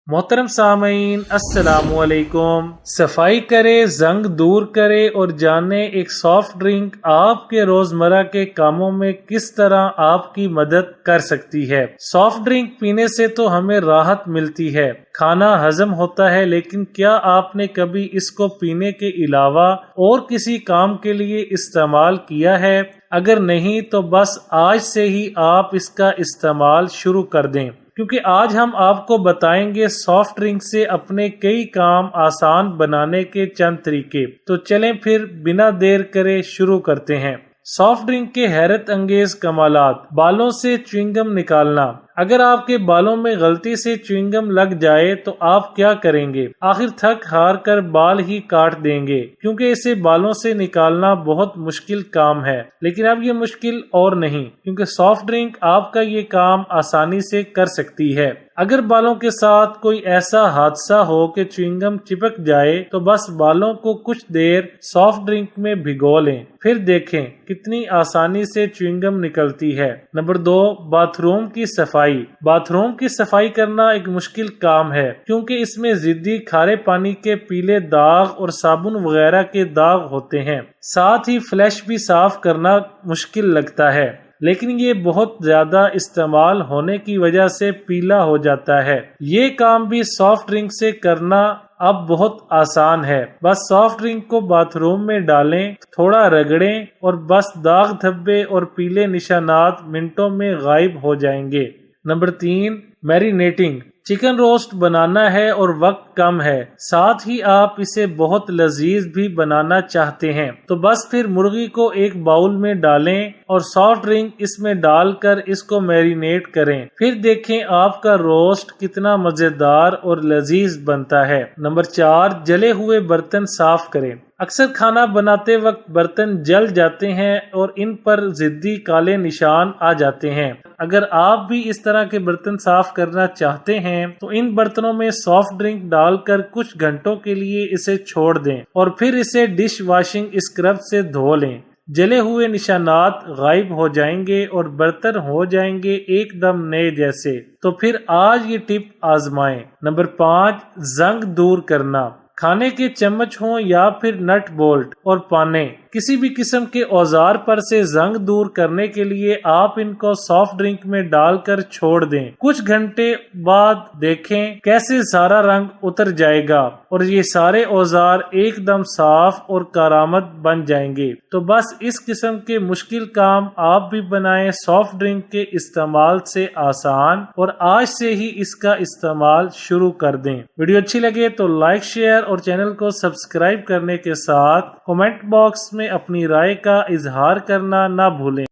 محترم سامعین السلام علیکم۔ صفائی کرے، زنگ دور کرے اور جانے ایک سافٹ ڈرنک آپ کے روزمرہ کے کاموں میں کس طرح آپ کی مدد کر سکتی ہے۔ سافٹ ڈرنک پینے سے تو ہمیں راحت ملتی ہے، کھانا ہضم ہوتا ہے، لیکن کیا آپ نے کبھی اس کو پینے کے علاوہ اور کسی کام کے لیے استعمال کیا ہے؟ اگر نہیں تو بس آج سے ہی آپ اس کا استعمال شروع کر دیں، کیونکہ آج ہم آپ کو بتائیں گے سافٹ ڈرنک سے اپنے کئی کام آسان بنانے کے چند طریقے۔ تو چلیں پھر بنا دیر کرے شروع کرتے ہیں۔ سافٹ ڈرنک کے حیرت انگیز کمالات۔ بالوں سے چیونگم نکالنا۔ اگر آپ کے بالوں میں غلطی سے چیونگم لگ جائے تو آپ کیا کریں گے؟ آخر تھک ہار کر بال ہی کاٹ دیں گے، کیونکہ اسے بالوں سے نکالنا بہت مشکل کام ہے۔ لیکن اب یہ مشکل اور نہیں، کیونکہ سافٹ ڈرنک آپ کا یہ کام آسانی سے کر سکتی ہے۔ اگر بالوں کے ساتھ کوئی ایسا حادثہ ہو کہ چیونگم چپک جائے تو بس بالوں کو کچھ دیر سافٹ ڈرنک میں بھگو لیں، پھر دیکھیں کتنی آسانی سے چیونگم نکلتی ہے۔ نمبر 2، باتھ روم کی صفائی۔ باتھ روم کی صفائی کرنا ایک مشکل کام ہے، کیونکہ اس میں ضدی کھارے پانی کے پیلے داغ اور صابن وغیرہ کے داغ ہوتے ہیں، ساتھ ہی فلش بھی صاف کرنا مشکل لگتا ہے، لیکن یہ بہت زیادہ استعمال ہونے کی وجہ سے پیلا ہو جاتا ہے۔ یہ کام بھی سافٹ ڈرنک سے کرنا اب بہت آسان ہے۔ بس سافٹ ڈرنک کو باتھ روم میں ڈالیں، تھوڑا رگڑیں اور بس داغ دھبے اور پیلے نشانات منٹوں میں غائب ہو جائیں گے۔ نمبر 3، میرینیٹنگ۔ چکن روسٹ بنانا ہے اور وقت کم ہے، ساتھ ہی آپ اسے بہت لذیذ بھی بنانا چاہتے ہیں، تو بس پھر مرغی کو ایک باؤل میں ڈالیں اور سافٹ ڈرنک اس میں ڈال کر اس کو میرینیٹ کریں، پھر دیکھیں آپ کا روسٹ کتنا مزیدار اور لذیذ بنتا ہے۔ نمبر 4، جلے ہوئے برتن صاف کریں۔ اکثر کھانا بناتے وقت برتن جل جاتے ہیں اور ان پر ضدی کالے نشان آ جاتے ہیں۔ اگر آپ بھی اس طرح کے برتن صاف کرنا چاہتے ہیں تو ان برتنوں میں سافٹ ڈرنک ڈال کر کچھ گھنٹوں کے لیے اسے چھوڑ دیں اور پھر اسے ڈش واشنگ اسکرب سے دھو لیں۔ جلے ہوئے نشانات غائب ہو جائیں گے اور برتن ہو جائیں گے ایک دم نئے جیسے۔ تو پھر آج یہ ٹپ آزمائیں۔ نمبر 5، زنگ دور کرنا۔ کھانے کے چمچ ہوں یا پھر نٹ بولٹ اور پانے، کسی بھی قسم کے اوزار پر سے زنگ دور کرنے کے لیے آپ ان کو سافٹ ڈرنک میں ڈال کر چھوڑ دیں۔ کچھ گھنٹے بعد دیکھیں کیسے سارا رنگ اتر جائے گا اور یہ سارے اوزار ایک دم صاف اور کارآمد بن جائیں گے۔ تو بس اس قسم کے مشکل کام آپ بھی بنائیں سافٹ ڈرنک کے استعمال سے آسان، اور آج سے ہی اس کا استعمال شروع کر دیں۔ ویڈیو اچھی لگے تو لائک، شیئر اور چینل کو سبسکرائب کرنے کے ساتھ کمنٹ باکس میں اپنی رائے کا اظہار کرنا نہ بھولیں۔